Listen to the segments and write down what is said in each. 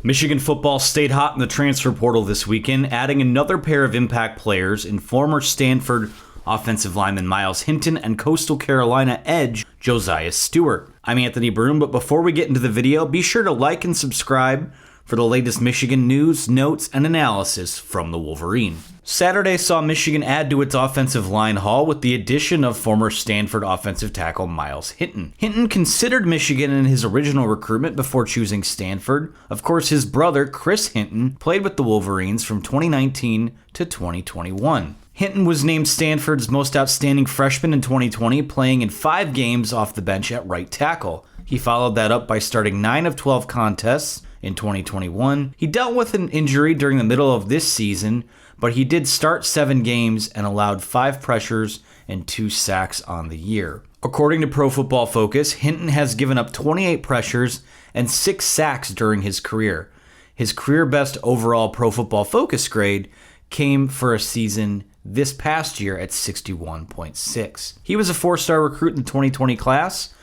Michigan football stayed hot in the transfer portal this weekend, adding another pair of impact players in former Stanford offensive lineman Myles Hinton and Coastal Carolina edge Josiah Stewart. I'm Anthony Broom, but before we get into the video, be sure to like and subscribe for the latest Michigan news, notes, and analysis from the Wolverine. Saturday saw Michigan add to its offensive line haul with the addition of former Stanford offensive tackle Myles Hinton. Hinton considered Michigan in his original recruitment before choosing Stanford. Of course, his brother, Chris Hinton, played with the Wolverines from 2019 to 2021. Hinton was named Stanford's most outstanding freshman in 2020, playing in 5 games off the bench at right tackle. He followed that up by starting 9 of 12 contests in 2021. He dealt with an injury during the middle of this season, but he did start 7 games and allowed 5 pressures and 2 sacks on the year. According to Pro Football Focus, Hinton has given up 28 pressures and 6 sacks during his career. His career best overall Pro Football Focus grade came for a season this past year at 61.6. He was a 4-star recruit in the 2020 class,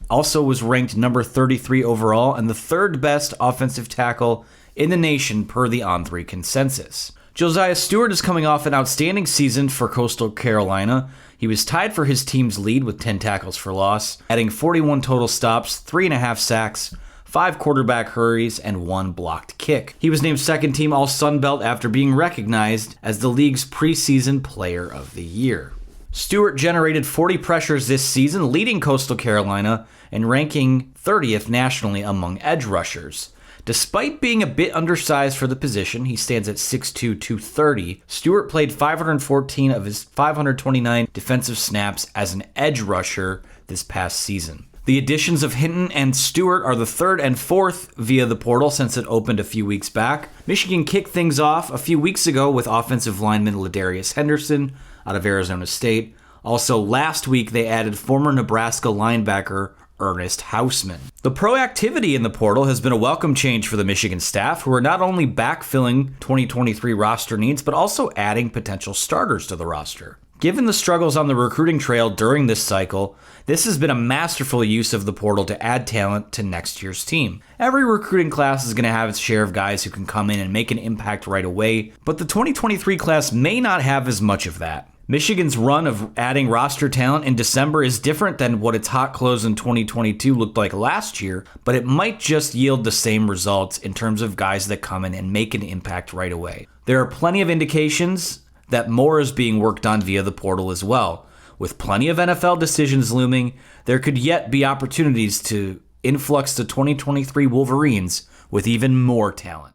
also was ranked number 33 overall and the 3rd best offensive tackle in the nation per the On3 consensus. Josiah Stewart is coming off an outstanding season for Coastal Carolina. He was tied for his team's lead with 10 tackles for loss, adding 41 total stops, 3.5 sacks, 5 quarterback hurries, and 1 blocked kick. He was named second team All-Sun Belt after being recognized as the league's preseason player of the year. Stewart generated 40 pressures this season, leading Coastal Carolina and ranking 30th nationally among edge rushers. Despite being a bit undersized for the position, he stands at 6'2", 230. Stewart played 514 of his 529 defensive snaps as an edge rusher this past season. The additions of Hinton and Stewart are the 3rd and 4th via the portal since it opened a few weeks back. Michigan kicked things off a few weeks ago with offensive lineman Ladarius Henderson out of Arizona State. Also, last week they added former Nebraska linebacker Ernest Hausman. The proactivity in the portal has been a welcome change for the Michigan staff, who are not only backfilling 2023 roster needs, but also adding potential starters to the roster. Given the struggles on the recruiting trail during this cycle, this has been a masterful use of the portal to add talent to next year's team. Every recruiting class is going to have its share of guys who can come in and make an impact right away, but the 2023 class may not have as much of that. Michigan's run of adding roster talent in December is different than what its hot close in 2022 looked like last year, but it might just yield the same results in terms of guys that come in and make an impact right away. There are plenty of indications that more is being worked on via the portal as well. With plenty of NFL decisions looming, there could yet be opportunities to influx the 2023 Wolverines with even more talent.